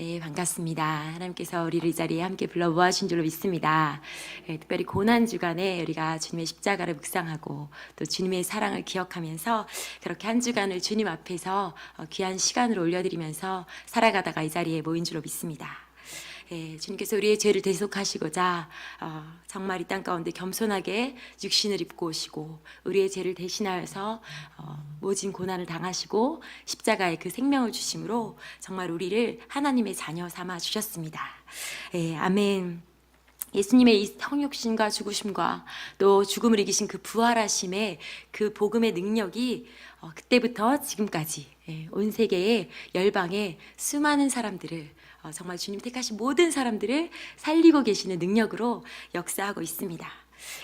네, 반갑습니다. 하나님께서 우리를 이 자리에 함께 불러 모아주신 줄로 믿습니다. 특별히 고난주간에 우리가 주님의 십자가를 묵상하고 또 주님의 사랑을 기억하면서 그렇게 한 주간을 주님 앞에서 귀한 시간을 올려드리면서 살아가다가 이 자리에 모인 줄로 믿습니다. 주님께서 우리의 죄를 대속하시고자 정말 이 땅 가운데 겸손하게 육신을 입고 오시고 우리의 죄를 대신하여서 모진 고난을 당하시고 십자가에 그 생명을 주심으로 정말 우리를 하나님의 자녀 삼아 주셨습니다. 아멘. 예수님의 이 성육신과 죽으심과 또 죽음을 이기신 그 부활하심의 그 복음의 능력이 그때부터 지금까지 온 세계의 열방의 수많은 사람들을 정말 주님 택하신 모든 사람들을 살리고 계시는 능력으로 역사하고 있습니다.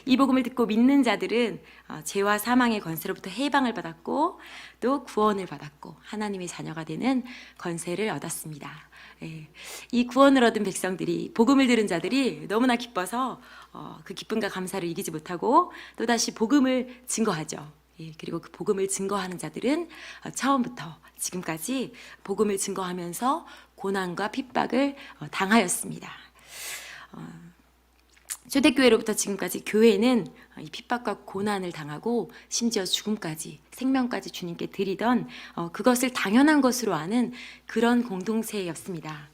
이 복음을 듣고 믿는 자들은 죄와 사망의 권세로부터 해방을 받았고 또 구원을 받았고 하나님의 자녀가 되는 권세를 얻었습니다. 이 구원을 얻은 백성들이, 복음을 들은 자들이 너무나 기뻐서 그 기쁨과 감사를 이기지 못하고 또다시 복음을 증거하죠. 그리고 그 복음을 증거하는 자들은 처음부터 지금까지 복음을 증거하면서 고난과 핍박을 당하였습니다. 초대교회로부터 지금까지 교회는 이 핍박과 고난을 당하고 심지어 죽음까지, 생명까지 주님께 드리던 그것을 당연한 것으로 아는 그런 공동체였습니다.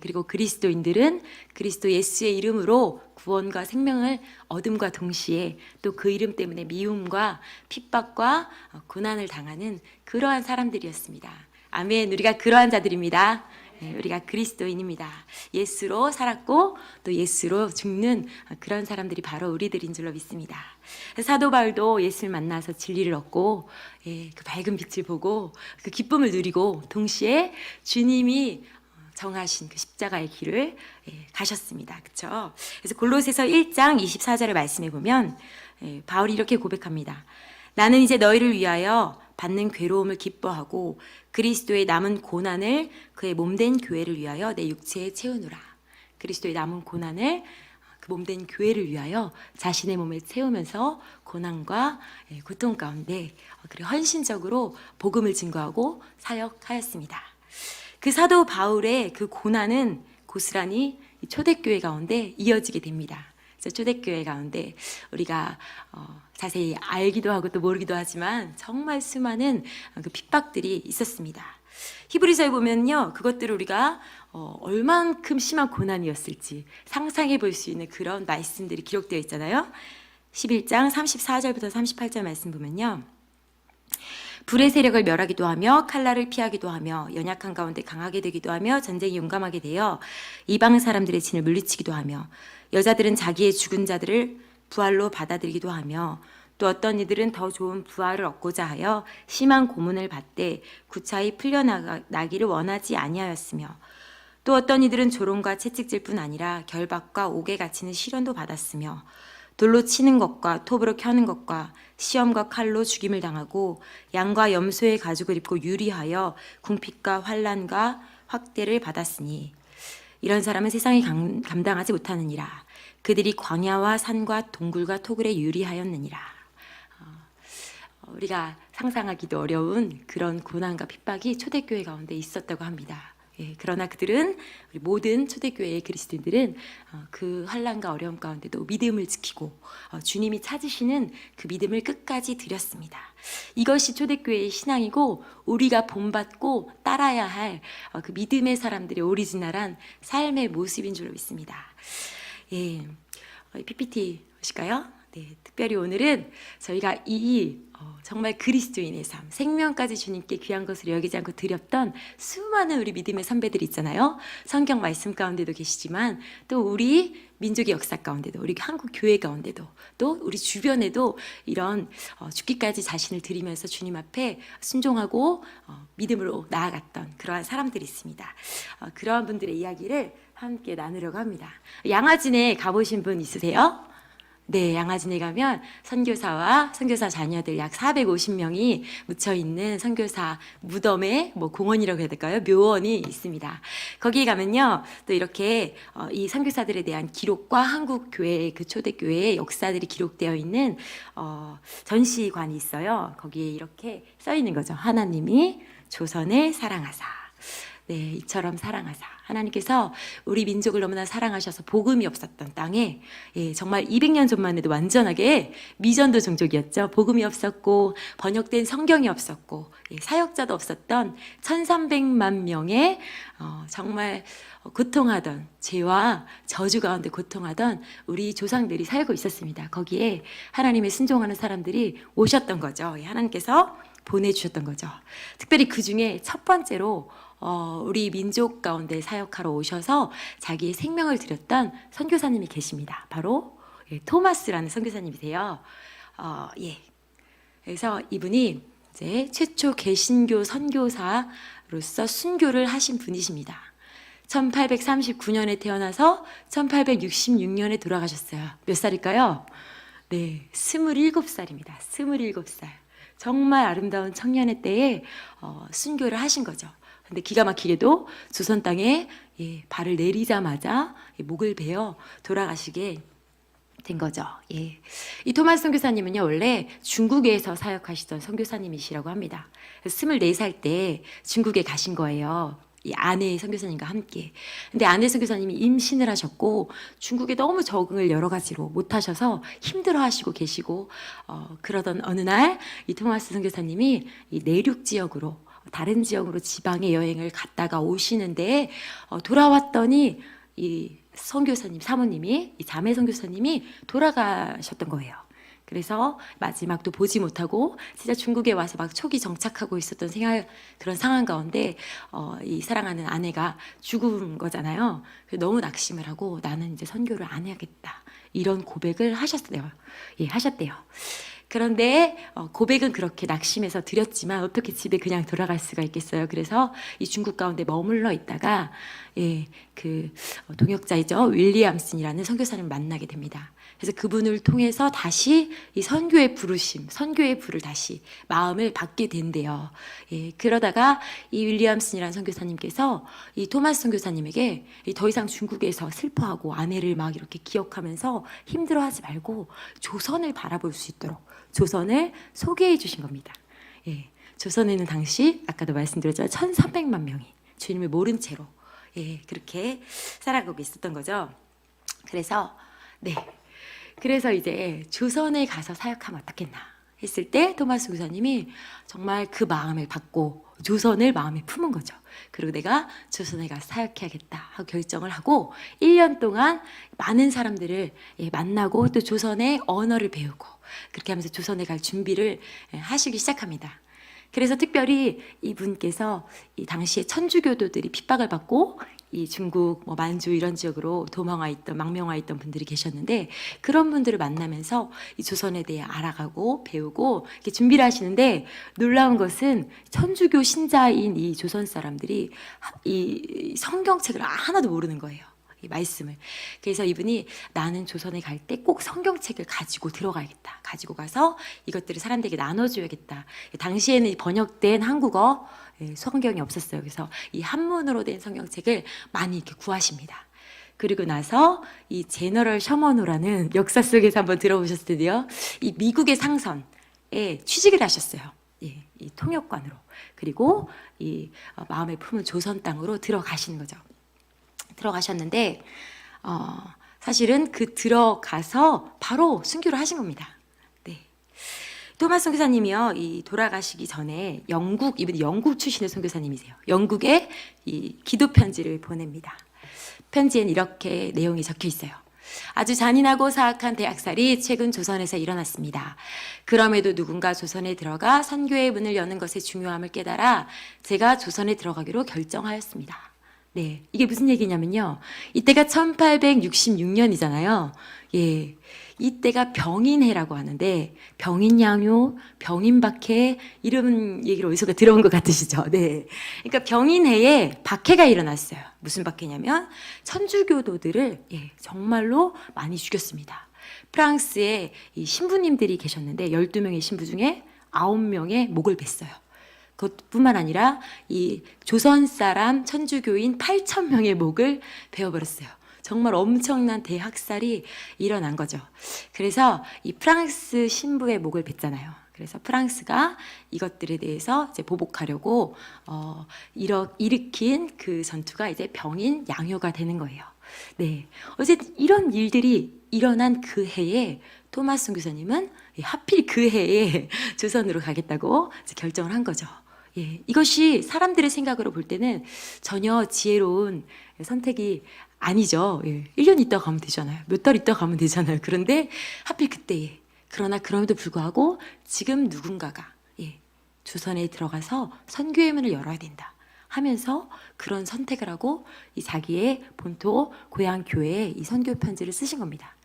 그리고 그리스도인들은 그리스도 예수의 이름으로 구원과 생명을 얻음과 동시에 또 그 이름 때문에 미움과 핍박과 고난을 당하는 그러한 사람들이었습니다. 아멘. 우리가 그러한 자들입니다. 우리가 그리스도인입니다. 예수로 살았고 또 예수로 죽는 그런 사람들이 바로 우리들인 줄로 믿습니다. 사도 바울도 예수를 만나서 진리를 얻고 그 밝은 빛을 보고 그 기쁨을 누리고 동시에 주님이 정하신 그 십자가의 길을 가셨습니다. 그렇죠? 그래서 골로새서 1장 24절을 말씀해 보면 바울이 이렇게 고백합니다. 나는 이제 너희를 위하여 받는 괴로움을 기뻐하고 그리스도의 남은 고난을 그의 몸된 교회를 위하여 내 육체에 채우노라. 그리스도의 남은 고난을 그 몸된 교회를 위하여 자신의 몸에 채우면서 고난과 고통 가운데 그리고 헌신적으로 복음을 증거하고 사역하였습니다. 그 사도 바울의 그 고난은 고스란히 초대교회 가운데 이어지게 됩니다. 그래서 초대교회 가운데 우리가 자세히 알기도 하고 또 모르기도 하지만 정말 수많은 그 핍박들이 있었습니다. 히브리서에 보면요, 그것들을 우리가 얼만큼 심한 고난이었을지 상상해 볼 수 있는 그런 말씀들이 기록되어 있잖아요. 11장 34절부터 38절 말씀 보면요, 불의 세력을 멸하기도 하며 칼날을 피하기도 하며 연약한 가운데 강하게 되기도 하며 전쟁이 용감하게 되어 이방 사람들의 진을 물리치기도 하며 여자들은 자기의 죽은 자들을 부활로 받아들이기도 하며 또 어떤 이들은 더 좋은 부활을 얻고자 하여 심한 고문을 받되 구차히 풀려나기를 원하지 아니하였으며 또 어떤 이들은 조롱과 채찍질 뿐 아니라 결박과 옥에 갇히는 시련도 받았으며 돌로 치는 것과 톱으로 켜는 것과 시험과 칼로 죽임을 당하고 양과 염소의 가죽을 입고 유리하여 궁핍과 환난과 확대를 받았으니 이런 사람은 세상이 감당하지 못하느니라. 그들이 광야와 산과 동굴과 토굴에 유리하였느니라. 우리가 상상하기도 어려운 그런 고난과 핍박이 초대교회 가운데 있었다고 합니다. 그러나 그들은, 우리 모든 초대교회의 그리스도인들은 그 환난과 어려움 가운데도 믿음을 지키고 주님이 찾으시는 그 믿음을 끝까지 드렸습니다. 이것이 초대교회의 신앙이고 우리가 본받고 따라야 할 그 믿음의 사람들의 오리지널한 삶의 모습인 줄로 믿습니다. PPT 보실까요? 특별히 오늘은 저희가 정말 그리스도인의 삶, 생명까지 주님께 귀한 것으로 여기지 않고 드렸던 수많은 우리 믿음의 선배들이 있잖아요. 성경 말씀 가운데도 계시지만 또 우리 민족의 역사 가운데도, 우리 한국 교회 가운데도, 또 우리 주변에도 이런 죽기까지 자신을 드리면서 주님 앞에 순종하고 믿음으로 나아갔던 그러한 사람들이 있습니다. 그러한 분들의 이야기를 함께 나누려고 합니다. 양화진에 가보신 분 있으세요? 네, 양화진에 가면 선교사와 선교사 자녀들 약 450명이 묻혀있는 선교사 무덤의 공원이라고 해야 될까요? 묘원이 있습니다. 거기에 가면요, 또 이렇게 이 선교사들에 대한 기록과 한국 교회의 그 초대교회의 역사들이 기록되어 있는 전시관이 있어요. 거기에 이렇게 써 있는 거죠. 하나님이 조선을 사랑하사. 네, 이처럼 사랑하사. 하나님께서 우리 민족을 너무나 사랑하셔서 복음이 없었던 땅에 정말 200년 전만 해도 완전하게 미전도 종족이었죠. 복음이 없었고 번역된 성경이 없었고 사역자도 없었던 1300만 명의 정말 고통하던 죄와 저주 가운데 고통하던 우리 조상들이 살고 있었습니다. 거기에 하나님의 순종하는 사람들이 오셨던 거죠. 하나님께서 보내주셨던 거죠. 특별히 그 중에 첫 번째로 우리 민족 가운데 사역하러 오셔서 자기의 생명을 드렸던 선교사님이 계십니다. 바로 토마스라는 선교사님이세요. 그래서 이분이 이제 최초 개신교 선교사로서 순교를 하신 분이십니다. 1839년에 태어나서 1866년에 돌아가셨어요. 몇 살일까요? 네, 27살입니다. 27살. 정말 아름다운 청년의 때에 순교를 하신 거죠. 근데 기가 막히게도 조선 땅에 발을 내리자마자 목을 베어 돌아가시게 된 거죠. 이 토마스 선교사님은요, 원래 중국에서 사역하시던 선교사님이시라고 합니다. 24살 때 중국에 가신 거예요. 이 아내 선교사님과 함께. 근데 아내 선교사님이 임신을 하셨고 중국에 너무 적응을 여러 가지로 못하셔서 힘들어하시고 계시고 그러던 어느 날 이 토마스 선교사님이 이 내륙 지역으로 다른 지역으로 지방에 여행을 갔다가 오시는데 돌아왔더니 이 선교사님 사모님이 이 자매 선교사님이 돌아가셨던 거예요. 그래서 마지막도 보지 못하고 진짜 중국에 와서 막 초기 정착하고 있었던 그런 상황 가운데 이 사랑하는 아내가 죽은 거잖아요. 너무 낙심을 하고 나는 이제 선교를 안 해야겠다 이런 고백을 하셨대요. 하셨대요. 그런데 고백은 그렇게 낙심해서 드렸지만 어떻게 집에 그냥 돌아갈 수가 있겠어요. 그래서 이 중국 가운데 머물러 있다가 그 동역자이죠, 윌리엄슨이라는 선교사님을 만나게 됩니다. 그래서 그분을 통해서 다시 이 선교의 부르심, 선교의 불을 다시 마음을 받게 된대요. 그러다가 이 윌리엄슨이라는 선교사님께서 이 토마스 선교사님에게 더 이상 중국에서 슬퍼하고 아내를 막 이렇게 기억하면서 힘들어하지 말고 조선을 바라볼 수 있도록 조선을 소개해 주신 겁니다. 조선에는 당시 아까도 말씀드렸지만 1300만 명이 주님을 모른 채로 그렇게 살아가고 있었던 거죠. 그래서 이제 조선에 가서 사역하면 어떻겠나 했을 때 토마스 교사님이 정말 그 마음을 받고 조선을 마음에 품은 거죠. 그리고 내가 조선에 가서 사역해야겠다 하고 결정을 하고 1년 동안 많은 사람들을 만나고 또 조선의 언어를 배우고 그렇게 하면서 조선에 갈 준비를 하시기 시작합니다. 그래서 특별히 이분께서 이 당시에 천주교도들이 핍박을 받고 이 중국 만주 이런 지역으로 망명와 있던 분들이 계셨는데 그런 분들을 만나면서 이 조선에 대해 알아가고 배우고 이렇게 준비를 하시는데 놀라운 것은 천주교 신자인 이 조선 사람들이 이 성경책을 하나도 모르는 거예요. 이 말씀을. 그래서 이분이 나는 조선에 갈 때 꼭 성경책을 가지고 들어가야겠다. 가지고 가서 이것들을 사람들에게 나눠줘야겠다. 당시에는 번역된 한국어 성경이 없었어요. 그래서 이 한문으로 된 성경책을 많이 이렇게 구하십니다. 그리고 나서 이 제너럴 셔먼호라는 역사 속에서 한번 들어보셨을 텐데요. 이 미국의 상선에 취직을 하셨어요. 이 통역관으로. 그리고 이 마음에 품은 조선 땅으로 들어가시는 거죠. 들어가셨는데 사실은 그 들어가서 바로 순교를 하신 겁니다. 토마스 선교사님이요, 이 돌아가시기 전에 이분이 영국 출신의 선교사님이세요. 영국에 이 기도 편지를 보냅니다. 편지엔 이렇게 내용이 적혀 있어요. 아주 잔인하고 사악한 대학살이 최근 조선에서 일어났습니다. 그럼에도 누군가 조선에 들어가 선교의 문을 여는 것의 중요함을 깨달아 제가 조선에 들어가기로 결정하였습니다. 이게 무슨 얘기냐면요. 이때가 1866년이잖아요. 이때가 병인해라고 하는데 병인양요, 병인박해 이런 얘기를 어디서 들어온 것 같으시죠? 그러니까 병인해에 박해가 일어났어요. 무슨 박해냐면 천주교도들을 정말로 많이 죽였습니다. 프랑스에 이 신부님들이 계셨는데 12명의 신부 중에 9명의 목을 뱄어요. 그것뿐만 아니라 이 조선 사람 천주교인 8,000명의 목을 베어버렸어요. 정말 엄청난 대학살이 일어난 거죠. 그래서 이 프랑스 신부의 목을 뱄잖아요. 그래서 프랑스가 이것들에 대해서 이제 보복하려고 일으킨 그 전투가 이제 병인 양요가 되는 거예요. 네, 어쨌든 이런 일들이 일어난 그 해에 토마스 선교사님은 하필 그 해에 조선으로 가겠다고 결정을 한 거죠. 예, 이것이 사람들의 생각으로 볼 때는 전혀 지혜로운 선택이 아니죠. 예, 1년 있다 가면 되잖아요. 몇 달 있다 가면 되잖아요. 그런데 하필 그때에, 그러나 그럼에도 불구하고 지금 누군가가 조선에 들어가서 선교의 문을 열어야 된다 하면서 그런 선택을 하고 이 자기의 본토 고향 교회에 이 선교 편지를 쓰신 겁니다.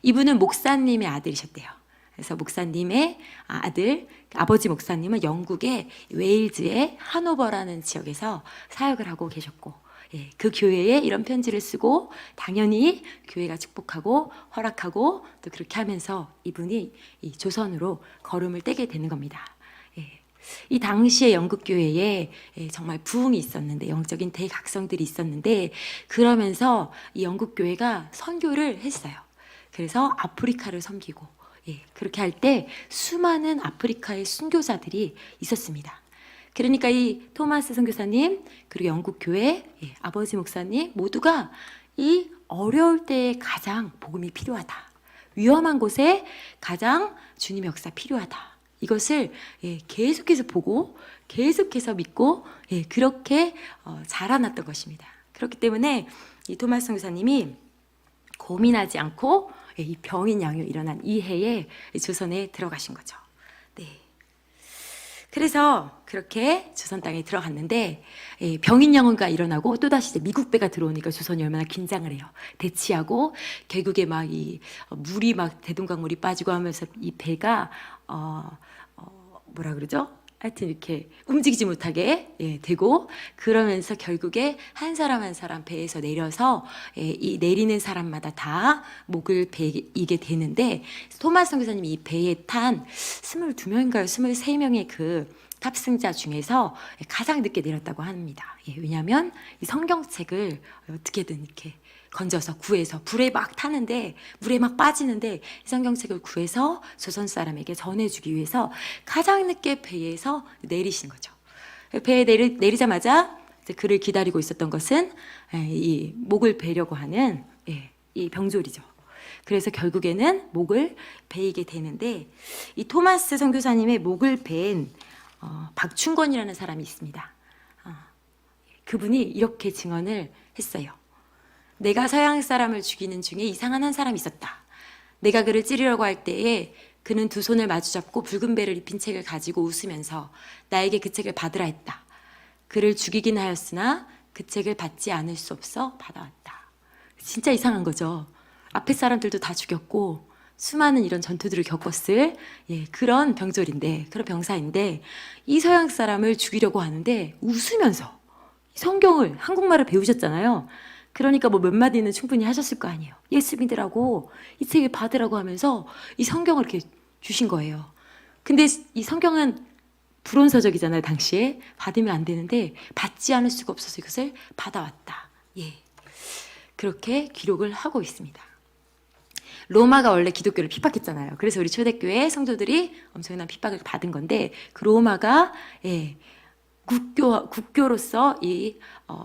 이분은 목사님의 아들이셨대요. 그래서 목사님의 아들, 아버지 목사님은 영국의 웨일즈의 하노버라는 지역에서 사역을 하고 계셨고, 그 교회에 이런 편지를 쓰고 당연히 교회가 축복하고 허락하고 또 그렇게 하면서 이분이 이 조선으로 걸음을 떼게 되는 겁니다. 이 당시에 영국 교회에 정말 부흥이 있었는데, 영적인 대각성들이 있었는데, 그러면서 이 영국 교회가 선교를 했어요. 그래서 아프리카를 섬기고, 그렇게 할 때 수많은 아프리카의 순교자들이 있었습니다. 그러니까 이 토마스 선교사님 그리고 영국 교회 아버지 목사님 모두가 이 어려울 때에 가장 복음이 필요하다, 위험한 곳에 가장 주님의 역사 필요하다, 이것을 계속해서 보고 계속해서 믿고 그렇게 자라났던 것입니다. 그렇기 때문에 이 토마스 선교사님이 고민하지 않고 이 병인 양요 일어난 이 해에 조선에 들어가신 거죠. 네. 그래서 그렇게 조선 땅에 들어갔는데 병인 양요가 일어나고 또다시 이제 미국 배가 들어오니까 조선이 얼마나 긴장을 해요. 대치하고 결국에 막 이 물이 막 대동강물이 빠지고 하면서 이 배가 뭐라 그러죠? 하여튼 이렇게 움직이지 못하게 되고, 그러면서 결국에 한 사람 한 사람 배에서 내려서 이 내리는 사람마다 다 목을 베이게 되는데, 토마스 선교사님이 이 배에 탄 22명인가요? 23명의 그 탑승자 중에서 가장 늦게 내렸다고 합니다. 왜냐하면 이 성경책을 어떻게든 이렇게 건져서 구해서 불에 막 타는데, 물에 막 빠지는데 이 성경책을 구해서 조선 사람에게 전해주기 위해서 가장 늦게 배에서 내리신 거죠. 배에 내리자마자 그를 기다리고 있었던 것은 이 목을 베려고 하는 이 병졸이죠. 그래서 결국에는 목을 베이게 되는데, 이 토마스 선교사님의 목을 베인 박충권이라는 사람이 있습니다. 그분이 이렇게 증언을 했어요. 내가 서양 사람을 죽이는 중에 이상한 한 사람이 있었다. 내가 그를 찌르려고 할 때에 그는 두 손을 마주잡고 붉은 배를 입힌 책을 가지고 웃으면서 나에게 그 책을 받으라 했다. 그를 죽이긴 하였으나 그 책을 받지 않을 수 없어 받아왔다. 진짜 이상한 거죠. 앞에 사람들도 다 죽였고 수많은 이런 전투들을 겪었을 그런 병졸인데, 그런 병사인데 이 서양 사람을 죽이려고 하는데 웃으면서 성경을, 한국말을 배우셨잖아요. 그러니까 뭐 몇 마디는 충분히 하셨을 거 아니에요. 예수 믿으라고, 이 책을 받으라고 하면서 이 성경을 이렇게 주신 거예요. 근데 이 성경은 불온서적이잖아요. 당시에 받으면 안 되는데 받지 않을 수가 없어서 이것을 받아왔다. 그렇게 기록을 하고 있습니다. 로마가 원래 기독교를 핍박했잖아요. 그래서 우리 초대교회 성도들이 엄청난 핍박을 받은 건데, 그 로마가 국교로서 이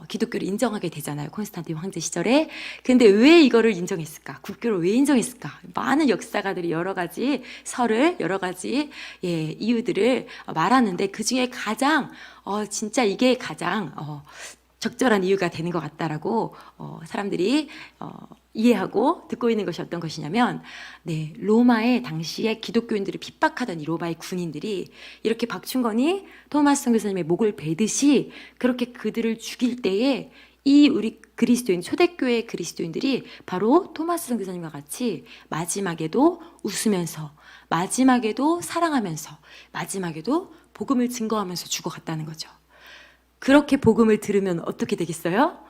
기독교를 인정하게 되잖아요. 콘스탄틴 황제 시절에. 근데 왜 이거를 인정했을까? 국교를 왜 인정했을까? 많은 역사가들이 여러 가지 설을, 여러 가지 이유들을 말하는데, 그 중에 가장 진짜 이게 가장 적절한 이유가 되는 것 같다라고 사람들이 이해하고 듣고 있는 것이 어떤 것이냐면, 로마의 당시에 기독교인들을 핍박하던 이 로마의 군인들이 이렇게 박충건이 토마스 선교사님의 목을 베듯이 그렇게 그들을 죽일 때에 이 우리 그리스도인, 초대교회 그리스도인들이 바로 토마스 선교사님과 같이 마지막에도 웃으면서, 마지막에도 사랑하면서, 마지막에도 복음을 증거하면서 죽어갔다는 거죠. 그렇게 복음을 들으면 어떻게 되겠어요?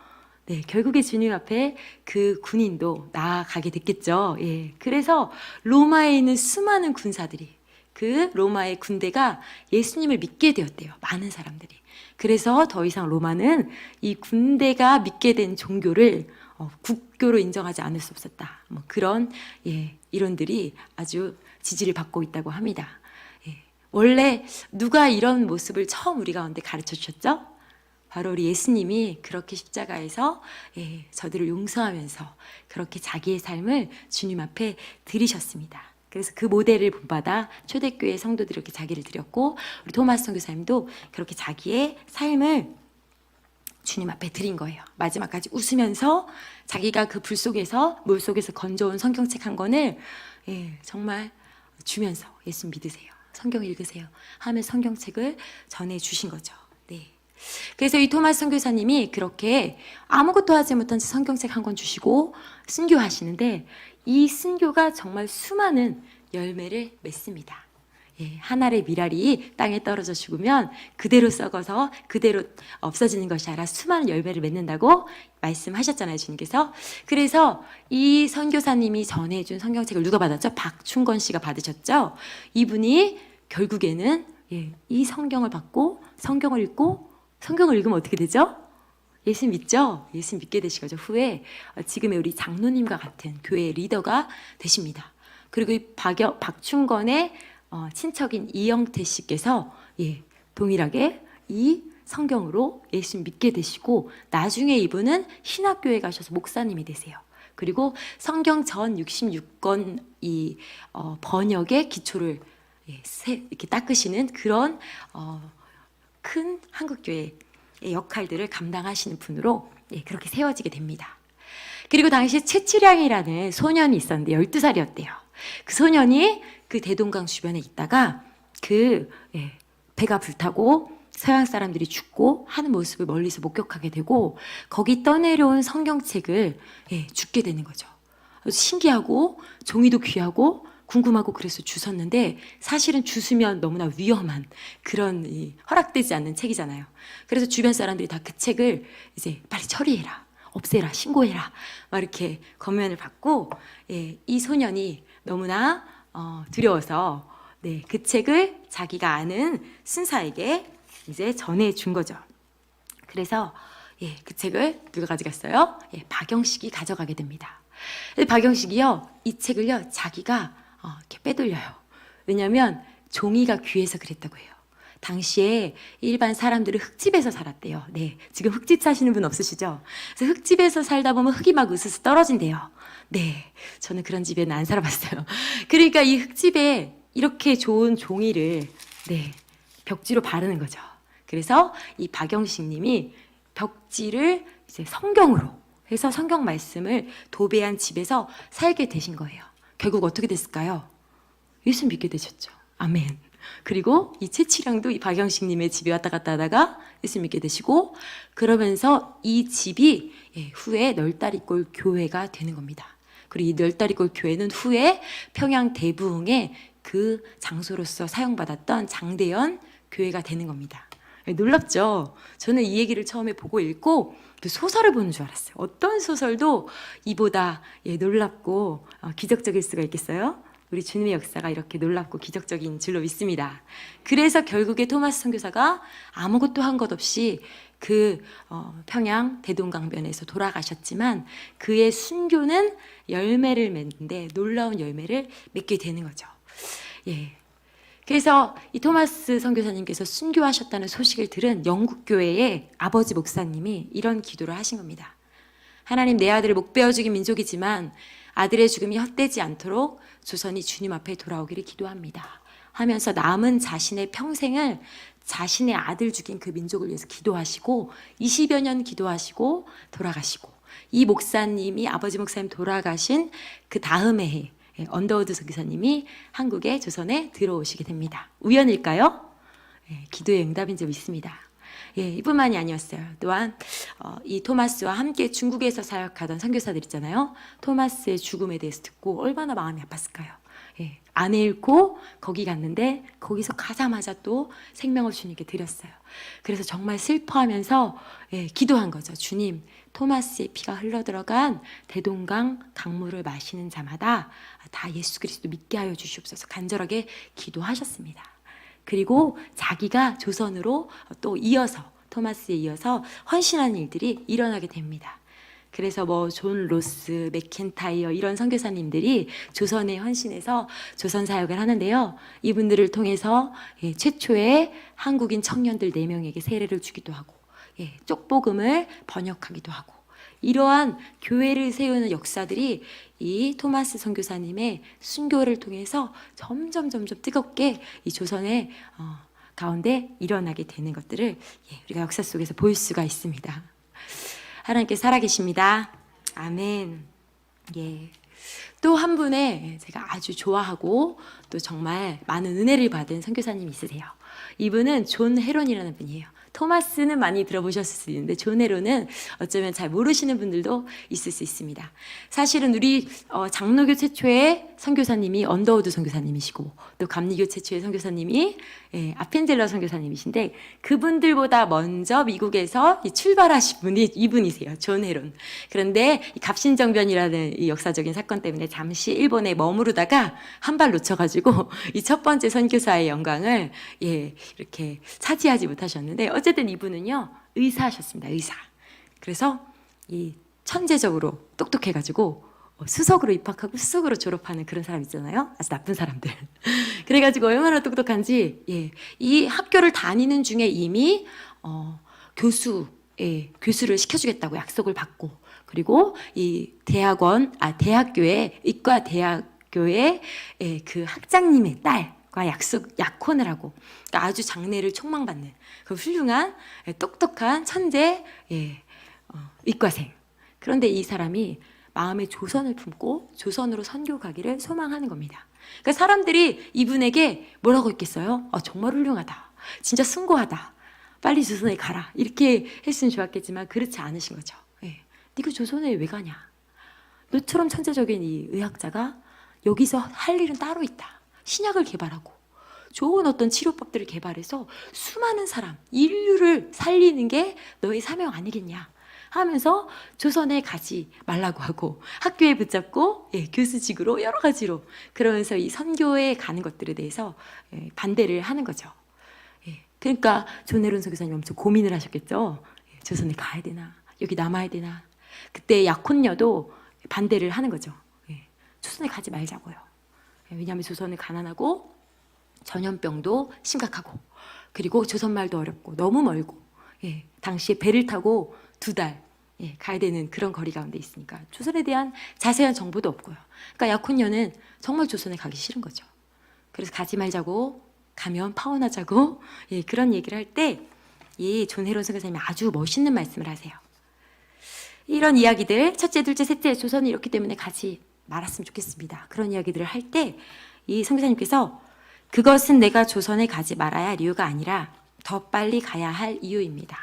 결국에 주님 앞에 그 군인도 나아가게 됐겠죠. 그래서 로마에 있는 수많은 군사들이, 그 로마의 군대가 예수님을 믿게 되었대요. 많은 사람들이. 그래서 더 이상 로마는 이 군대가 믿게 된 종교를 국교로 인정하지 않을 수 없었다. 뭐 그런 이론들이 아주 지지를 받고 있다고 합니다. 원래 누가 이런 모습을 처음 우리 가운데 가르쳐 주셨죠? 바로 우리 예수님이 그렇게 십자가에서 저들을 용서하면서 그렇게 자기의 삶을 주님 앞에 드리셨습니다. 그래서 그 모델을 본받아 초대교회 성도들이 이렇게 자기를 드렸고, 우리 토마스 선교사님도 그렇게 자기의 삶을 주님 앞에 드린 거예요. 마지막까지 웃으면서 자기가 그 불 속에서, 물 속에서 건져온 성경책 한 권을 정말 주면서 예수 믿으세요, 성경 읽으세요 하면 성경책을 전해주신 거죠. 네. 그래서 이 토마스 선교사님이 그렇게 아무것도 하지 못한 채 성경책 한 권 주시고 순교하시는데, 이 순교가 정말 수많은 열매를 맺습니다. 한 알의 밀알이 땅에 떨어져 죽으면 그대로 썩어서 그대로 없어지는 것이 아니라 수많은 열매를 맺는다고 말씀하셨잖아요, 주님께서. 그래서 이 선교사님이 전해준 성경책을 누가 받았죠? 박충건 씨가 받으셨죠. 이분이 결국에는 이 성경을 받고 성경을 읽고, 성경을 읽으면 어떻게 되죠? 예수 믿죠? 예수 믿게 되신 거죠. 후에 지금의 우리 장로님과 같은 교회의 리더가 되십니다. 그리고 이 박충건의 친척인 이영태 씨께서 동일하게 이 성경으로 예수 믿게 되시고, 나중에 이분은 신학교에 가셔서 목사님이 되세요. 그리고 성경 전 66권 이 번역의 기초를 이렇게 닦으시는 그런 큰 한국교회의 역할들을 감당하시는 분으로 그렇게 세워지게 됩니다. 그리고 당시 최치량이라는 소년이 있었는데 12살이었대요. 그 소년이 그 대동강 주변에 있다가 배가 불타고 서양 사람들이 죽고 하는 모습을 멀리서 목격하게 되고, 거기 떠내려온 성경책을 죽게 되는 거죠. 신기하고 종이도 귀하고 궁금하고 그래서 주웠는데, 사실은 주스면 너무나 위험한 그런 허락되지 않는 책이잖아요. 그래서 주변 사람들이 다 그 책을 이제 빨리 처리해라, 없애라, 신고해라 막 이렇게 권면을 받고, 이 소년이 너무나 두려워서 그 책을 자기가 아는 순사에게 이제 전해준 거죠. 그래서 그 책을 누가 가져갔어요? 박영식이 가져가게 됩니다. 박영식이요, 이 책을요 자기가 이렇게 빼돌려요. 왜냐하면 종이가 귀해서 그랬다고 해요. 당시에 일반 사람들은 흙집에서 살았대요. 지금 흙집 사시는 분 없으시죠? 그래서 흙집에서 살다 보면 흙이 막 으스스 떨어진대요. 저는 그런 집에는 안 살아봤어요. 그러니까 이 흙집에 이렇게 좋은 종이를 벽지로 바르는 거죠. 그래서 이 박영식 님이 벽지를 이제 성경으로 해서 성경 말씀을 도배한 집에서 살게 되신 거예요. 결국 어떻게 됐을까요? 예수 믿게 되셨죠. 아멘. 그리고 이 최치량도 이 박영식 님의 집에 왔다 갔다 하다가 예수 믿게 되시고, 그러면서 이 집이 후에 널다리골 교회가 되는 겁니다. 그리고 이 널다리골 교회는 후에 평양 대부흥의 그 장소로서 사용받았던 장대연 교회가 되는 겁니다. 놀랍죠? 저는 이 얘기를 처음에 보고 읽고 그 소설을 보는 줄 알았어요. 어떤 소설도 이보다 놀랍고 기적적일 수가 있겠어요? 우리 주님의 역사가 이렇게 놀랍고 기적적인 줄로 믿습니다. 그래서 결국에 토마스 선교사가 아무것도 한 것 없이 그 평양 대동강변에서 돌아가셨지만, 그의 순교는 열매를 맺는데 놀라운 열매를 맺게 되는 거죠. 그래서 이 토마스 선교사님께서 순교하셨다는 소식을 들은 영국 교회의 아버지 목사님이 이런 기도를 하신 겁니다. 하나님, 내 아들을 목베어 죽인 민족이지만 아들의 죽음이 헛되지 않도록 조선이 주님 앞에 돌아오기를 기도합니다 하면서 남은 자신의 평생을 자신의 아들 죽인 그 민족을 위해서 기도하시고 20여 년 기도하시고 돌아가시고, 이 목사님이, 아버지 목사님 돌아가신 그 다음 해에 언더우드 선교사님이 한국에, 조선에 들어오시게 됩니다. 우연일까요? 기도의 응답인 줄 믿습니다. 이뿐만이 아니었어요. 또한 이 토마스와 함께 중국에서 사역하던 선교사들 있잖아요. 토마스의 죽음에 대해서 듣고 얼마나 마음이 아팠을까요? 아내 잃고 거기 갔는데 거기서 가자마자 또 생명을 주님께 드렸어요. 그래서 정말 슬퍼하면서 기도한 거죠. 주님, 토마스의 피가 흘러들어간 대동강 강물을 마시는 자마다 다 예수 그리스도 믿게 하여 주시옵소서 간절하게 기도하셨습니다. 그리고 자기가 조선으로 또 이어서, 토마스에 이어서 헌신하는 일들이 일어나게 됩니다. 그래서 뭐 존 로스, 맥켄타이어 이런 선교사님들이 조선에 헌신해서 조선 사역을 하는데요. 이분들을 통해서 최초의 한국인 청년들 4명에게 세례를 주기도 하고 쪽복음을 번역하기도 하고 이러한 교회를 세우는 역사들이 이 토마스 선교사님의 순교를 통해서 점점 뜨겁게 이 조선의 가운데 일어나게 되는 것들을 우리가 역사 속에서 볼 수가 있습니다. 하나님께 살아계십니다. 아멘. 또 한 분의 제가 아주 좋아하고 또 정말 많은 은혜를 받은 선교사님이 있으세요. 이분은 존 헤론이라는 분이에요. 토마스는 많이 들어보셨을 수 있는데 존 헤론은 어쩌면 잘 모르시는 분들도 있을 수 있습니다. 사실은 우리 장로교 최초의 선교사님이 언더우드 선교사님이시고 또 감리교 최초의 선교사님이 아펜젤러 선교사님이신데 그분들보다 먼저 미국에서 출발하신 분이 이분이세요. 존 헤론. 그런데 이 갑신정변이라는 이 역사적인 사건 때문에 잠시 일본에 머무르다가 한 발 놓쳐가지고 이 첫 번째 선교사의 영광을 이렇게 차지하지 못하셨는데 어쨌든 이분은요 의사하셨습니다. 의사. 그래서 이 천재적으로 똑똑해가지고 수석으로 입학하고 수석으로 졸업하는 그런 사람 있잖아요. 아주 나쁜 사람들. 그래가지고 얼마나 똑똑한지 이 학교를 다니는 중에 이미 교수를 시켜주겠다고 약속을 받고 그리고 이 대학교의 의과 대학교의 그 학장님의 딸과 약혼을 하고 그러니까 아주 장래를 촉망받는 그 훌륭한 똑똑한 천재 의과생. 그런데 이 사람이 마음에 조선을 품고 조선으로 선교 가기를 소망하는 겁니다. 그러니까 사람들이 이분에게 뭐라고 했겠어요? 정말 훌륭하다. 진짜 숭고하다. 빨리 조선에 가라. 이렇게 했으면 좋았겠지만 그렇지 않으신 거죠. 네가 조선에 왜 가냐? 너처럼 천재적인 이 의학자가 여기서 할 일은 따로 있다. 신약을 개발하고 좋은 어떤 치료법들을 개발해서 수많은 사람, 인류를 살리는 게 너의 사명 아니겠냐 하면서 조선에 가지 말라고 하고 학교에 붙잡고 교수직으로 여러 가지로 그러면서 이 선교에 가는 것들에 대해서 반대를 하는 거죠. 그러니까 존 헤론 선교사님 엄청 고민을 하셨겠죠. 조선에 가야 되나 여기 남아야 되나. 그때 약혼녀도 반대를 하는 거죠. 조선에 가지 말자고요. 왜냐하면 조선은 가난하고 전염병도 심각하고 그리고 조선말도 어렵고 너무 멀고 당시에 배를 타고 2달 가야 되는 그런 거리 가운데 있으니까 조선에 대한 자세한 정보도 없고요. 그러니까 약혼녀는 정말 조선에 가기 싫은 거죠. 그래서 가지 말자고 가면 파혼하자고 그런 얘기를 할 때 존 헤론 선교사님이 아주 멋있는 말씀을 하세요. 이런 이야기들 첫째, 둘째, 셋째 조선이 이렇기 때문에 가지 말았으면 좋겠습니다. 그런 이야기들을 할 때 이 선교사님께서 그것은 내가 조선에 가지 말아야 할 이유가 아니라 더 빨리 가야 할 이유입니다.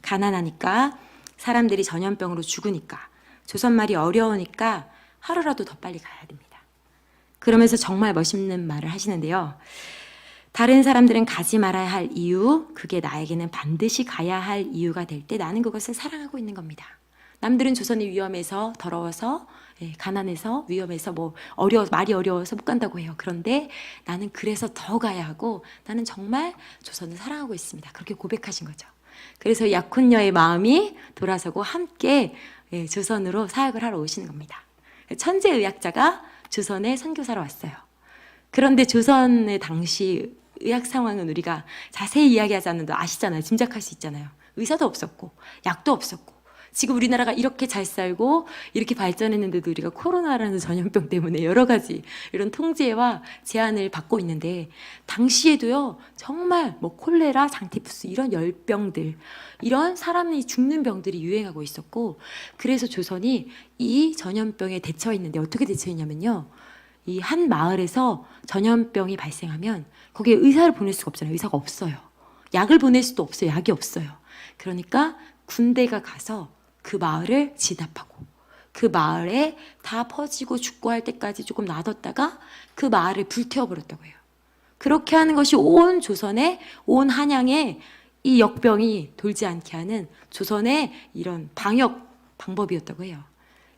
가난하니까 사람들이 전염병으로 죽으니까 조선말이 어려우니까 하루라도 더 빨리 가야 됩니다. 그러면서 정말 멋있는 말을 하시는데요. 다른 사람들은 가지 말아야 할 이유, 그게 나에게는 반드시 가야 할 이유가 될 때 나는 그것을 사랑하고 있는 겁니다. 남들은 조선이 위험해서 더러워서 가난해서 위험해서 말이 어려워서 못 간다고 해요. 그런데 나는 그래서 더 가야 하고 나는 정말 조선을 사랑하고 있습니다. 그렇게 고백하신 거죠. 그래서 약혼녀의 마음이 돌아서고 함께 조선으로 사역을 하러 오시는 겁니다. 천재 의학자가 조선에 선교사로 왔어요. 그런데 조선의 당시 의학 상황은 우리가 자세히 이야기하지 않는데 아시잖아요. 짐작할 수 있잖아요. 의사도 없었고 약도 없었고 지금 우리나라가 이렇게 잘 살고 이렇게 발전했는데도 우리가 코로나라는 전염병 때문에 여러 가지 이런 통제와 제한을 받고 있는데 당시에도요 정말 콜레라, 장티푸스 이런 열병들 이런 사람이 죽는 병들이 유행하고 있었고 그래서 조선이 이 전염병에 대처했는데 어떻게 대처했냐면요. 이 한 마을에서 전염병이 발생하면 거기에 의사를 보낼 수가 없잖아요. 의사가 없어요. 약을 보낼 수도 없어요. 약이 없어요. 그러니까 군대가 가서 그 마을을 진압하고 그 마을에 다 퍼지고 죽고 할 때까지 조금 놔뒀다가 그 마을을 불태워버렸다고 해요. 그렇게 하는 것이 온 조선에 온 한양에 이 역병이 돌지 않게 하는 조선의 이런 방역 방법이었다고 해요.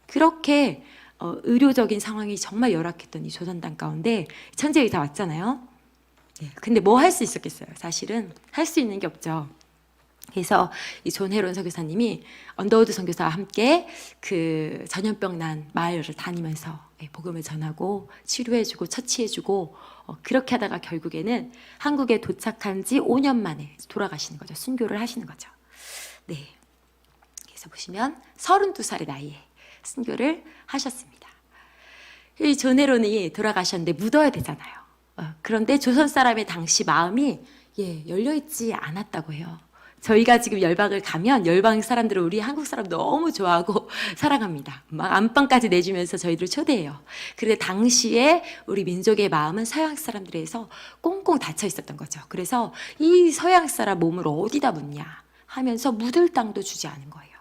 그렇게 의료적인 상황이 정말 열악했던 이 조선 땅 가운데 천재 의사 왔잖아요. 근데 뭐 할 수 있었겠어요? 사실은 할 수 있는 게 없죠. 그래서 이 존 헤론 선교사님이 언더우드 선교사와 함께 그 전염병 난 마을을 다니면서 복음을 전하고 치료해주고 처치해주고 그렇게 하다가 결국에는 한국에 도착한 지 5년 만에 돌아가시는 거죠. 순교를 하시는 거죠. 네. 그래서 보시면 32살의 나이에 순교를 하셨습니다. 이 존 헤론이 돌아가셨는데 묻어야 되잖아요. 그런데 조선 사람의 당시 마음이 열려있지 않았다고 해요. 저희가 지금 열방을 가면 열방 사람들은 우리 한국 사람 너무 좋아하고 사랑합니다. 막 안방까지 내주면서 저희들을 초대해요. 그런데 당시에 우리 민족의 마음은 서양 사람들에서 꽁꽁 닫혀 있었던 거죠. 그래서 이 서양 사람 몸을 어디다 묻냐 하면서 묻을 땅도 주지 않은 거예요.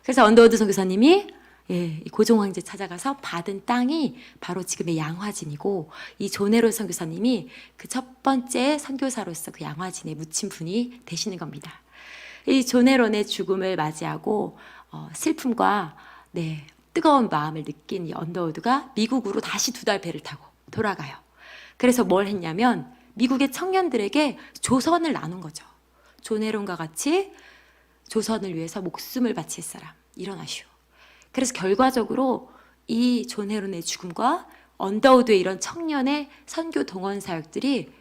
그래서 언더우드 선교사님이 이 고종 황제 찾아가서 받은 땅이 바로 지금의 양화진이고, 이 존 헤론 선교사님이 그 첫 번째 선교사로서 그 양화진에 묻힌 분이 되시는 겁니다. 이 존 헤론의 죽음을 맞이하고 슬픔과 뜨거운 마음을 느낀 이 언더우드가 미국으로 다시 2달 배를 타고 돌아가요. 그래서 뭘 했냐면 미국의 청년들에게 조선을 나눈 거죠. 존 헤론과 같이 조선을 위해서 목숨을 바칠 사람 일어나시오. 그래서 결과적으로 이 존 헤론의 죽음과 언더우드의 이런 청년의 선교 동원 사역들이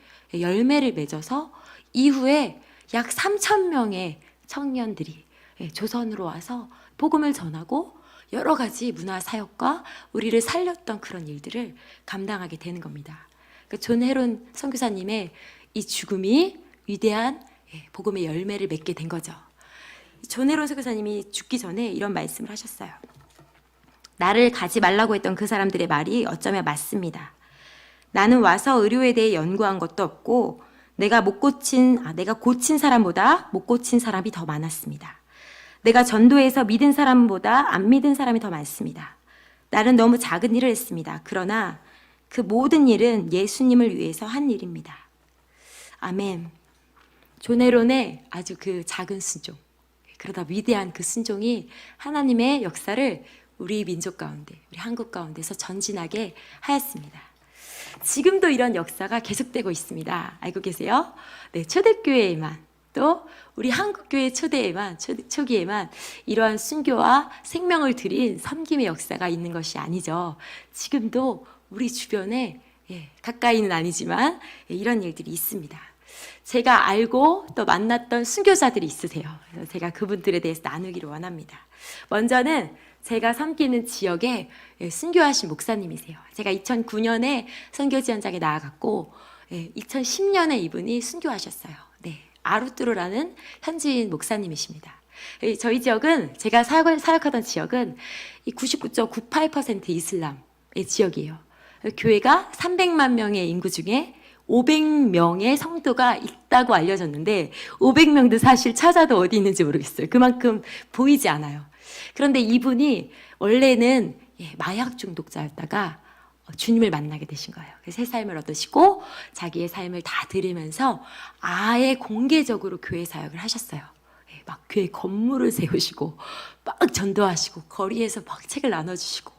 열매를 맺어서 이후에 약 3,000명의 청년들이 조선으로 와서 복음을 전하고 여러 가지 문화 사역과 우리를 살렸던 그런 일들을 감당하게 되는 겁니다. 그러니까 존 헤론 선교사님의 이 죽음이 위대한 복음의 열매를 맺게 된 거죠. 존 헤론 선교사님이 죽기 전에 이런 말씀을 하셨어요. 나를 가지 말라고 했던 그 사람들의 말이 어쩌면 맞습니다. 나는 와서 의료에 대해 연구한 것도 없고 내가 고친 사람보다 못 고친 사람이 더 많았습니다. 내가 전도해서 믿은 사람보다 안 믿은 사람이 더 많습니다. 나는 너무 작은 일을 했습니다. 그러나 그 모든 일은 예수님을 위해서 한 일입니다. 아멘. 존 헤론의 아주 그 작은 순종, 그러다 위대한 그 순종이 하나님의 역사를 우리 민족 가운데, 우리 한국 가운데서 전진하게 하였습니다. 지금도 이런 역사가 계속되고 있습니다. 알고 계세요? 초대교회에만, 또 우리 한국교회 초기에만 이러한 순교와 생명을 드린 섬김의 역사가 있는 것이 아니죠. 지금도 우리 주변에 가까이는 아니지만 이런 일들이 있습니다. 제가 알고 또 만났던 순교자들이 있으세요. 그래서 제가 그분들에 대해서 나누기를 원합니다. 먼저는 제가 섬기는 지역에 순교하신 목사님이세요. 제가 2009년에 선교지 현장에 나아갔고 2010년에 이분이 순교하셨어요. 아루뚜르라는 현지인 목사님이십니다. 저희 지역은, 제가 사역하던 지역은 99.98% 이슬람의 지역이에요. 교회가 300만 명의 인구 중에 500명의 성도가 있다고 알려졌는데 500명도 사실 찾아도 어디 있는지 모르겠어요. 그만큼 보이지 않아요. 그런데 이분이 원래는 마약 중독자였다가 주님을 만나게 되신 거예요. 새 삶을 얻으시고 자기의 삶을 다 드리면서 아예 공개적으로 교회 사역을 하셨어요. 막 교회 건물을 세우시고 막 전도하시고 거리에서 막 책을 나눠주시고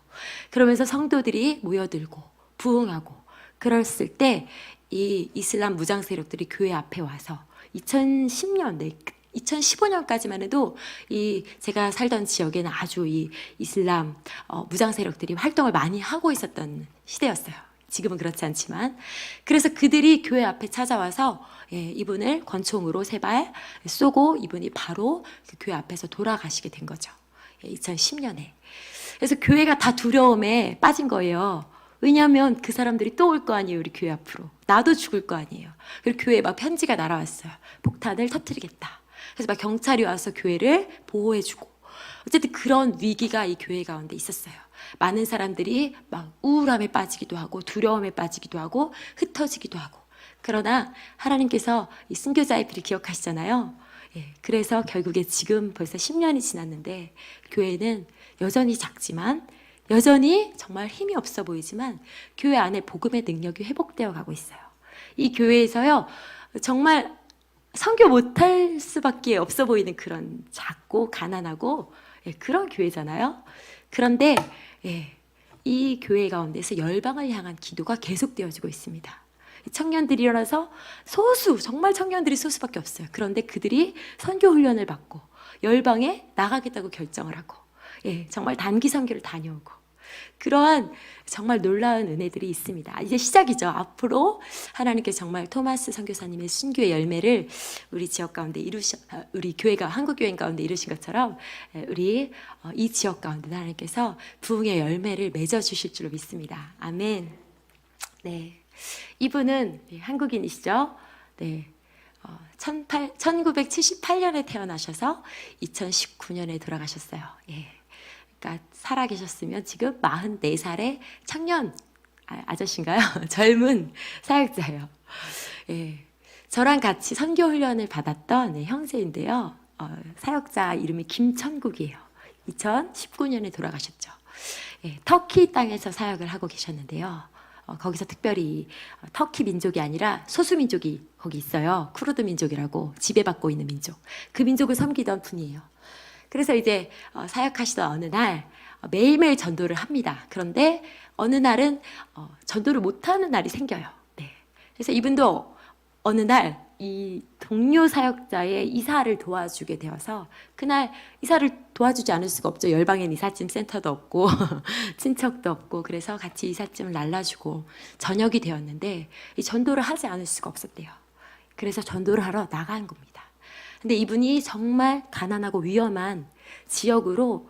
그러면서 성도들이 모여들고 부흥하고 그랬을 때 이 이슬람 무장 세력들이 교회 앞에 와서 2010년, 2015년까지만 해도 제가 살던 지역에는 아주 이 이슬람 무장 세력들이 활동을 많이 하고 있었던 시대였어요. 지금은 그렇지 않지만. 그래서 그들이 교회 앞에 찾아와서 이분을 권총으로 3발 쏘고 이분이 바로 그 교회 앞에서 돌아가시게 된 거죠. 2010년에. 그래서 교회가 다 두려움에 빠진 거예요. 왜냐하면 그 사람들이 또 올 거 아니에요. 우리 교회 앞으로. 나도 죽을 거 아니에요. 그리고 교회에 막 편지가 날아왔어요. 폭탄을 터뜨리겠다. 그래서 막 경찰이 와서 교회를 보호해주고, 어쨌든 그런 위기가 이 교회 가운데 있었어요. 많은 사람들이 막 우울함에 빠지기도 하고 두려움에 빠지기도 하고 흩어지기도 하고. 그러나 하나님께서 이 순교자의 피를 기억하시잖아요. 그래서 결국에 지금 벌써 10년이 지났는데 교회는 여전히 작지만, 여전히 정말 힘이 없어 보이지만 교회 안에 복음의 능력이 회복되어 가고 있어요. 이 교회에서요, 정말 선교 못할 수밖에 없어 보이는 그런 작고 가난하고 그런 교회잖아요. 그런데 이 교회 가운데서 열방을 향한 기도가 계속되어지고 있습니다. 청년들이 일어나서 소수, 정말 청년들이 소수밖에 없어요. 그런데 그들이 선교 훈련을 받고 열방에 나가겠다고 결정을 하고, 정말 단기 선교를 다녀오고, 그러한 정말 놀라운 은혜들이 있습니다. 이제 시작이죠. 앞으로 하나님께 정말 토마스 선교사님의 순교의 열매를 우리 지역 가운데 우리 교회가 한국 교회 가운데 이루신 것처럼 우리 이 지역 가운데 하나님께서 부흥의 열매를 맺어 주실 줄로 믿습니다. 아멘. 네, 이분은 한국인이시죠. 네. 1978년에 태어나셔서 2019년에 돌아가셨어요. 그러니까 살아계셨으면 지금 44살의 청년 아저씨인가요? 젊은 사역자예요. 저랑 같이 선교 훈련을 받았던 형제인데요. 사역자 이름이 김천국이에요. 2019년에 돌아가셨죠. 터키 땅에서 사역을 하고 계셨는데요. 거기서 특별히 터키 민족이 아니라 소수 민족이 거기 있어요. 쿠르드 민족이라고 지배받고 있는 민족. 그 민족을 섬기던 분이에요. 그래서 이제 사역하시던 어느 날 매일매일 전도를 합니다. 그런데 어느 날은 전도를 못하는 날이 생겨요. 네. 그래서 이분도 어느 날 이 동료 사역자의 이사를 도와주게 되어서 그날 이사를 도와주지 않을 수가 없죠. 열방엔 이삿짐 센터도 없고 친척도 없고, 그래서 같이 이삿짐을 날라주고 저녁이 되었는데 이 전도를 하지 않을 수가 없었대요. 그래서 전도를 하러 나간 겁니다. 근데 이분이 정말 가난하고 위험한 지역으로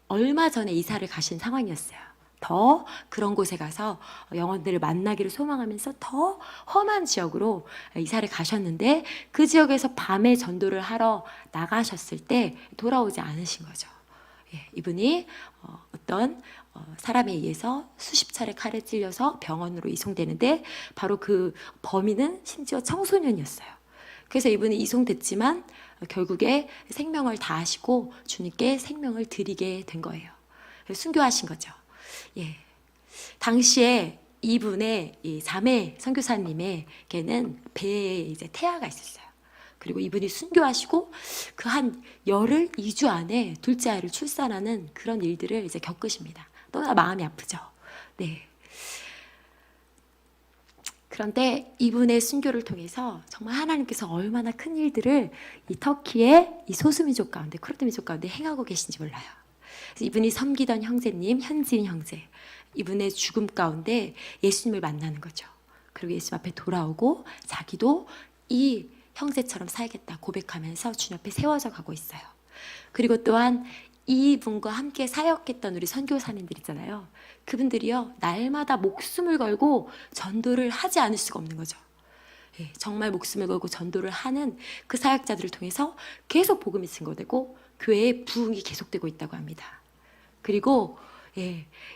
얼마 전에 이사를 가신 상황이었어요. 더 그런 곳에 가서 영혼들을 만나기를 소망하면서 더 험한 지역으로 이사를 가셨는데, 그 지역에서 밤에 전도를 하러 나가셨을 때 돌아오지 않으신 거죠. 이분이 어떤 사람에 의해서 수십 차례 칼에 찔려서 병원으로 이송되는데, 바로 그 범인은 심지어 청소년이었어요. 그래서 이분이 이송됐지만 결국에 생명을 다하시고 주님께 생명을 드리게 된 거예요. 순교하신 거죠. 당시에 이분의 이 자매 선교사님에게는 배에 이제 태아가 있었어요. 그리고 이분이 순교하시고 그 한 열흘, 2주 안에 둘째 아이를 출산하는 그런 일들을 이제 겪으십니다. 너무나 마음이 아프죠. 네. 그런데 이분의 순교를 통해서 정말 하나님께서 얼마나 큰 일들을 이 터키의 이 소수민족 가운데, 쿠르드 민족 가운데 행하고 계신지 몰라요. 그래서 이분이 섬기던 형제님, 현지인 형제, 이분의 죽음 가운데 예수님을 만나는 거죠. 그리고 예수님 앞에 돌아오고 자기도 이 형제처럼 살겠다 고백하면서 주님 앞에 세워져 가고 있어요. 그리고 또한 이분과 함께 사역했던 우리 선교사님들 있잖아요. 그분들이요, 날마다 목숨을 걸고 전도를 하지 않을 수가 없는 거죠. 정말 목숨을 걸고 전도를 하는 그 사역자들을 통해서 계속 복음이 증거되고 교회의 부흥이 계속되고 있다고 합니다. 그리고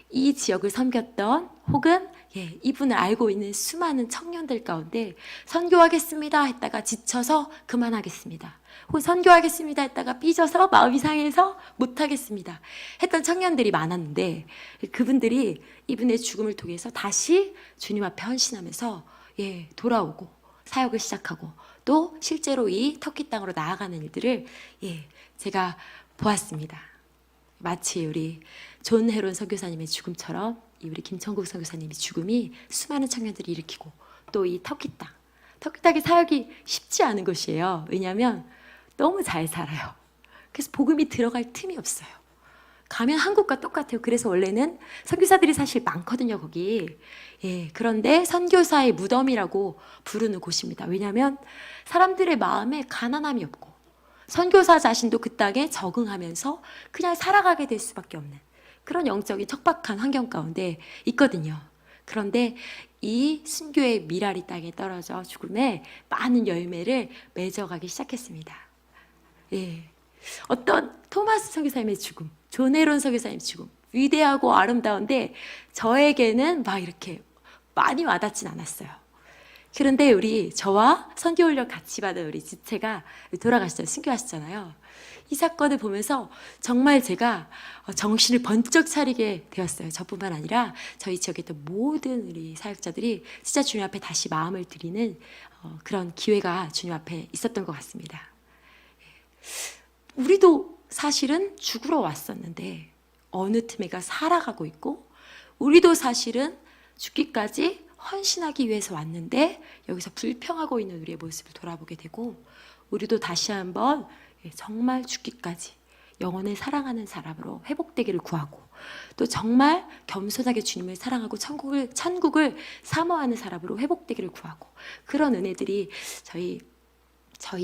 이 지역을 섬겼던 혹은 이분을 알고 있는 수많은 청년들 가운데 선교하겠습니다 했다가 지쳐서 그만하겠습니다, 혹은 선교하겠습니다 했다가 삐져서 마음이 상해서 못하겠습니다 했던 청년들이 많았는데, 그분들이 이분의 죽음을 통해서 다시 주님 앞에 헌신하면서 돌아오고 사역을 시작하고 또 실제로 이 터키 땅으로 나아가는 일들을 제가 보았습니다. 마치 우리 존 헤론 선교사님의 죽음처럼 이 우리 김천국 선교사님의 죽음이 수많은 청년들이 일으키고, 또 이 터키 땅의 사역이 쉽지 않은 것이에요. 왜냐하면 너무 잘 살아요. 그래서 복음이 들어갈 틈이 없어요. 가면 한국과 똑같아요. 그래서 원래는 선교사들이 사실 많거든요, 거기. 그런데 선교사의 무덤이라고 부르는 곳입니다. 왜냐하면 사람들의 마음에 가난함이 없고 선교사 자신도 그 땅에 적응하면서 그냥 살아가게 될 수밖에 없는 그런 영적인 척박한 환경 가운데 있거든요. 그런데 이 순교의 미랄이 땅에 떨어져 죽음에 많은 열매를 맺어가기 시작했습니다. 어떤 토마스 선교사님의 죽음, 존 헤론 선교사님의 죽음, 위대하고 아름다운데 저에게는 막 이렇게 많이 와닿진 않았어요. 그런데 저와 선교훈련 같이 받은 우리 지체가 돌아가셨잖아요. 순교하셨잖아요. 이 사건을 보면서 정말 제가 정신을 번쩍 차리게 되었어요. 저뿐만 아니라 저희 지역에 있던 모든 우리 사역자들이 진짜 주님 앞에 다시 마음을 드리는 그런 기회가 주님 앞에 있었던 것 같습니다. 우리도 사실은 죽으러 왔었는데 어느 틈에가 살아가고 있고, 우리도 사실은 죽기까지 헌신하기 위해서 왔는데 여기서 불평하고 있는 우리의 모습을 돌아보게 되고, 우리도 다시 한번 정말 죽기까지 영혼을 사랑하는 사람으로 회복되기를 구하고, 또 정말 겸손하게 주님을 사랑하고 천국을 사모하는 사람으로 회복되기를 구하고, 그런 은혜들이 저희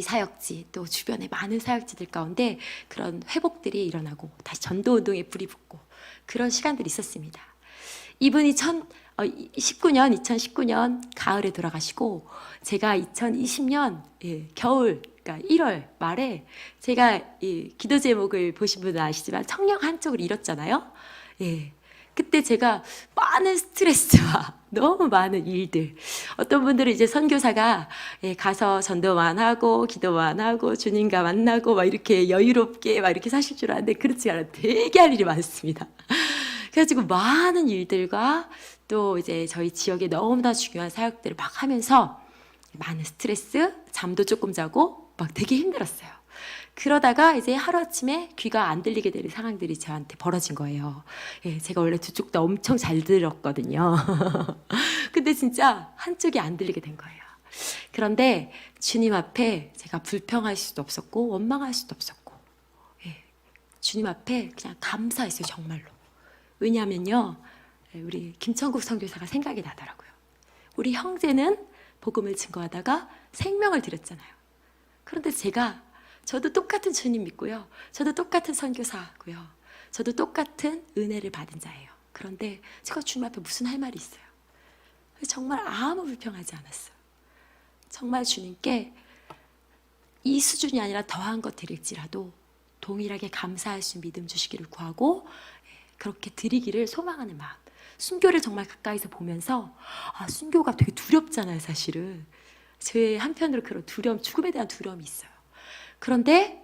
사역지 또 주변의 많은 사역지들 가운데 그런 회복들이 일어나고 다시 전도운동에 불이 붙고 그런 시간들이 있었습니다. 이분이 2019년 가을에 돌아가시고, 제가 2020년 겨울, 그러니까 1월 말에 제가 기도 제목을 보신 분은 아시지만 청력 한쪽을 잃었잖아요. 그때 제가 많은 스트레스와 너무 많은 일들, 어떤 분들은 이제 선교사가 가서 전도만 하고 기도만 하고 주님과 만나고 막 이렇게 여유롭게 막 이렇게 사실 줄 알았는데 그렇지 않아요. 되게 할 일이 많습니다. 그래가지고 많은 일들과 또 이제 저희 지역에 너무나 중요한 사역들을 막 하면서 많은 스트레스, 잠도 조금 자고 막 되게 힘들었어요. 그러다가 이제 하루아침에 귀가 안 들리게 되는 상황들이 저한테 벌어진 거예요. 제가 원래 두 쪽 다 엄청 잘 들었거든요. 근데 진짜 한쪽이 안 들리게 된 거예요. 그런데 주님 앞에 제가 불평할 수도 없었고 원망할 수도 없었고, 주님 앞에 그냥 감사했어요, 정말로. 왜냐하면요, 우리 김천국 선교사가 생각이 나더라고요. 우리 형제는 복음을 증거하다가 생명을 드렸잖아요. 그런데 저도 똑같은 주님 믿고요, 저도 똑같은 선교사고요, 저도 똑같은 은혜를 받은 자예요. 그런데 제가 주님 앞에 무슨 할 말이 있어요? 정말 아무 불평하지 않았어요. 정말 주님께 이 수준이 아니라 더한 것 드릴지라도 동일하게 감사할 수 믿음 주시기를 구하고, 그렇게 드리기를 소망하는 마음. 순교를 정말 가까이서 보면서 순교가 되게 두렵잖아요, 사실은. 제 한편으로 그런 두려움, 죽음에 대한 두려움이 있어요. 그런데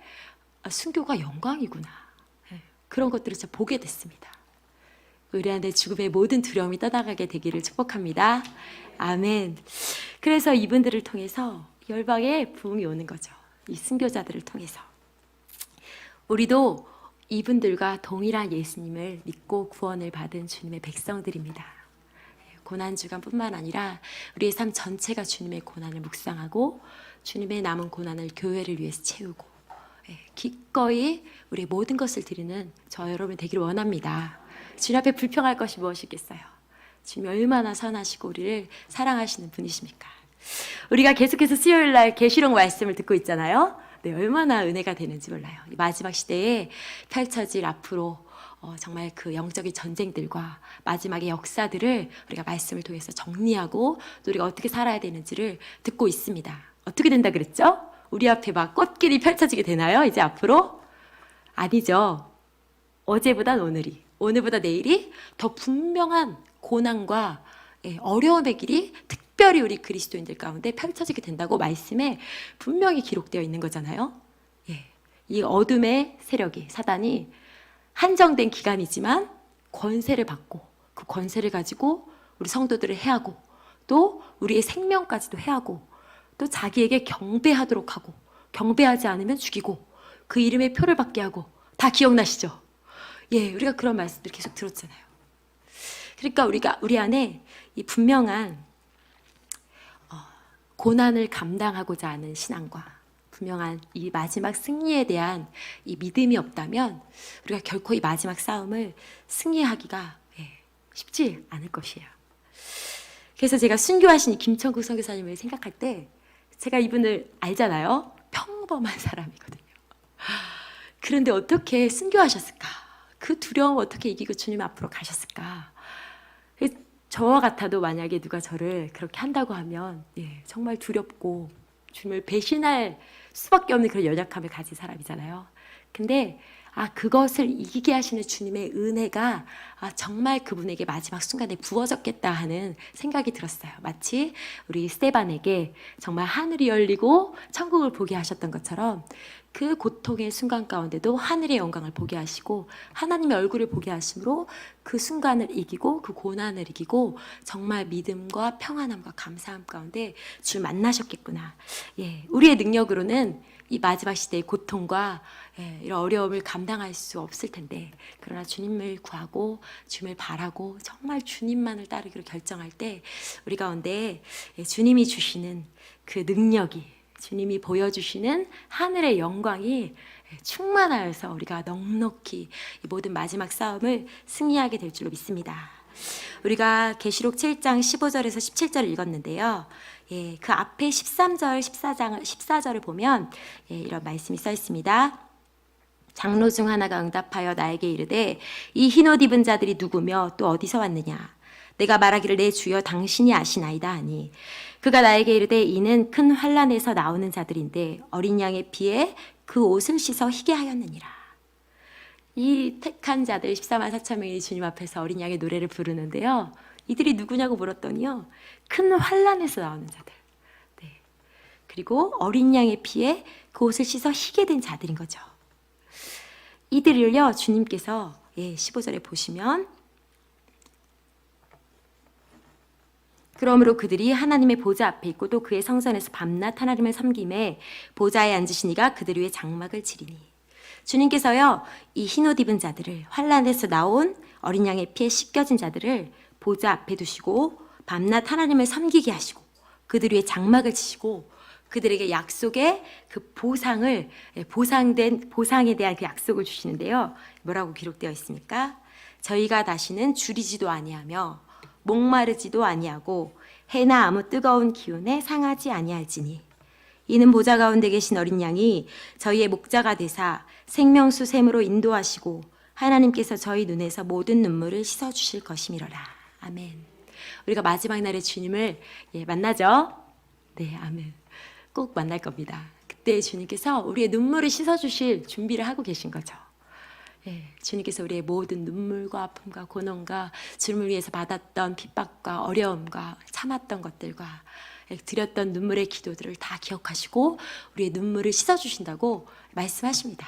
순교가 영광이구나, 그런 것들을 진짜 보게 됐습니다. 우리 안에 죽음의 모든 두려움이 떠나가게 되기를 축복합니다. 아멘. 그래서 이분들을 통해서 열방에 부흥이 오는 거죠. 이 순교자들을 통해서 우리도 이분들과 동일한 예수님을 믿고 구원을 받은 주님의 백성들입니다. 고난주간뿐만 아니라 우리의 삶 전체가 주님의 고난을 묵상하고 주님의 남은 고난을 교회를 위해서 채우고, 기꺼이 우리의 모든 것을 드리는 저 여러분 되기를 원합니다. 주님 앞에 불평할 것이 무엇이겠어요? 주님이 얼마나 선하시고 우리를 사랑하시는 분이십니까? 우리가 계속해서 수요일 날 계시록 말씀을 듣고 있잖아요. 얼마나 은혜가 되는지 몰라요. 마지막 시대에 펼쳐질 앞으로 정말 그 영적인 전쟁들과 마지막의 역사들을 우리가 말씀을 통해서 정리하고 또 우리가 어떻게 살아야 되는지를 듣고 있습니다. 어떻게 된다 그랬죠? 우리 앞에 막 꽃길이 펼쳐지게 되나요? 이제 앞으로? 아니죠. 어제보단 오늘보다 내일이 더 분명한 고난과 어려움의 길이 특별히 우리 그리스도인들 가운데 펼쳐지게 된다고 말씀에 분명히 기록되어 있는 거잖아요. 이 어둠의 세력이, 사단이 한정된 기간이지만 권세를 받고 그 권세를 가지고 우리 성도들을 해하고 또 우리의 생명까지도 해하고 또 자기에게 경배하도록 하고 경배하지 않으면 죽이고 그 이름의 표를 받게 하고, 다 기억나시죠? 우리가 그런 말씀들 계속 들었잖아요. 그러니까 우리 안에 이 분명한 고난을 감당하고자 하는 신앙과 분명한 이 마지막 승리에 대한 이 믿음이 없다면 우리가 결코 이 마지막 싸움을 승리하기가 쉽지 않을 것이에요. 그래서 제가 순교하신 이 김천국 선교사님을 생각할 때 제가 이분을 알잖아요. 평범한 사람이거든요. 그런데 어떻게 순교하셨을까? 그 두려움 어떻게 이기고 주님 앞으로 가셨을까? 저와 같아도 만약에 누가 저를 그렇게 한다고 하면 정말 두렵고 주님을 배신할 수밖에 없는 그런 연약함을 가진 사람이잖아요. 근데 그것을 이기게 하시는 주님의 은혜가 정말 그분에게 마지막 순간에 부어졌겠다 하는 생각이 들었어요. 마치 우리 스데반에게 정말 하늘이 열리고 천국을 보게 하셨던 것처럼 그 고통의 순간 가운데도 하늘의 영광을 보게 하시고 하나님의 얼굴을 보게 하심으로 그 순간을 이기고 그 고난을 이기고 정말 믿음과 평안함과 감사함 가운데 주를 만나셨겠구나. 우리의 능력으로는 이 마지막 시대의 고통과 이런 어려움을 감당할 수 없을 텐데, 그러나 주님을 구하고 주님을 바라고 정말 주님만을 따르기로 결정할 때 우리 가운데 주님이 주시는 그 능력이, 주님이 보여주시는 하늘의 영광이 충만하여서 우리가 넉넉히 이 모든 마지막 싸움을 승리하게 될 줄로 믿습니다. 우리가 계시록 7장 15절에서 17절을 읽었는데요. 그 앞에 13절, 14절을 보면 이런 말씀이 써 있습니다. 장로 중 하나가 응답하여 나에게 이르되 이 흰옷 입은 자들이 누구며 또 어디서 왔느냐? 내가 말하기를 내 주여 당신이 아시나이다 하니 그가 나에게 이르되 이는 큰 환난에서 나오는 자들인데 어린 양의 피에 그 옷을 씻어 희게 하였느니라. 이 택한 자들 14만 4천 명이 주님 앞에서 어린 양의 노래를 부르는데요. 이들이 누구냐고 물었더니요, 큰 환난에서 나오는 자들. 네. 그리고 어린 양의 피에 그 옷을 씻어 희게 된 자들인 거죠. 이들을요, 주님께서 15절에 보시면 그러므로 그들이 하나님의 보좌 앞에 있고 또 그의 성전에서 밤낮 하나님을 섬김에 보좌에 앉으신 이가 그들 위에 장막을 치리니. 주님께서요, 이 흰옷 입은 자들을, 환난에서 나온 어린 양의 피에 씻겨진 자들을 보좌 앞에 두시고 밤낮 하나님을 섬기게 하시고 그들 위에 장막을 치시고 그들에게 약속의 그 보상에 대한 그 약속을 주시는데요. 뭐라고 기록되어 있습니까? 저희가 다시는 줄이지도 아니하며 목마르지도 아니하고 해나 아무 뜨거운 기운에 상하지 아니할지니 이는 보좌 가운데 계신 어린 양이 저희의 목자가 되사 생명수 샘으로 인도하시고 하나님께서 저희 눈에서 모든 눈물을 씻어주실 것이미로라. 아멘. 우리가 마지막 날에 주님을 만나죠? 네, 아멘. 꼭 만날 겁니다. 그때 주님께서 우리의 눈물을 씻어주실 준비를 하고 계신 거죠. 주님께서 우리의 모든 눈물과 아픔과 고난과 주님을 위해서 받았던 핍박과 어려움과 참았던 것들과 드렸던 눈물의 기도들을 다 기억하시고 우리의 눈물을 씻어주신다고 말씀하십니다.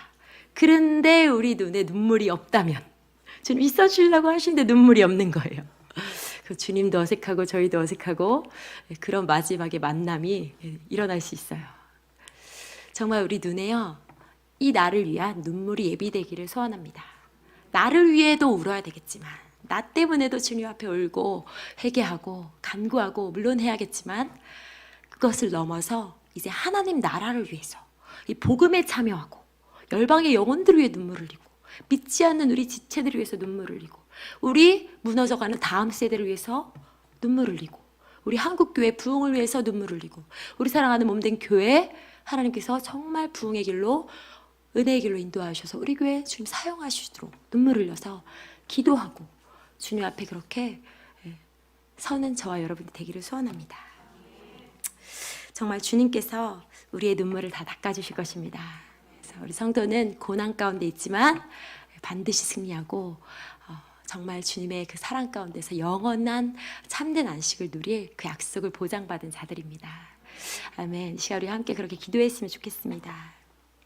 그런데 우리 눈에 눈물이 없다면, 주님 씻어주려고 하시는데 눈물이 없는 거예요. 주님도 어색하고 저희도 어색하고 그런 마지막에 만남이 일어날 수 있어요. 정말 우리 눈에요, 이 나를 위한 눈물이 예비되기를 소원합니다. 나를 위해도 울어야 되겠지만, 나 때문에도 주님 앞에 울고 회개하고 간구하고 물론 해야겠지만, 그것을 넘어서 이제 하나님 나라를 위해서 이 복음에 참여하고 열방의 영혼들을 위해 눈물을 흘리고 믿지 않는 우리 지체들을 위해서 눈물을 흘리고 우리 무너져가는 다음 세대를 위해서 눈물을 흘리고 우리 한국교회 부흥을 위해서 눈물을 흘리고 우리 사랑하는 몸된 교회 하나님께서 정말 부흥의 길로 은혜의 길로 인도하셔서 우리 교회 주님 사용하시도록 눈물을 흘려서 기도하고 주님 앞에 그렇게 서는 저와 여러분이 되기를 소원합니다. 정말 주님께서 우리의 눈물을 다 닦아주실 것입니다. 그래서 우리 성도는 고난 가운데 있지만 반드시 승리하고 정말 주님의 그 사랑 가운데서 영원한 참된 안식을 누릴 그 약속을 보장받은 자들입니다. 아멘. 이 시간 우리 함께 그렇게 기도했으면 좋겠습니다.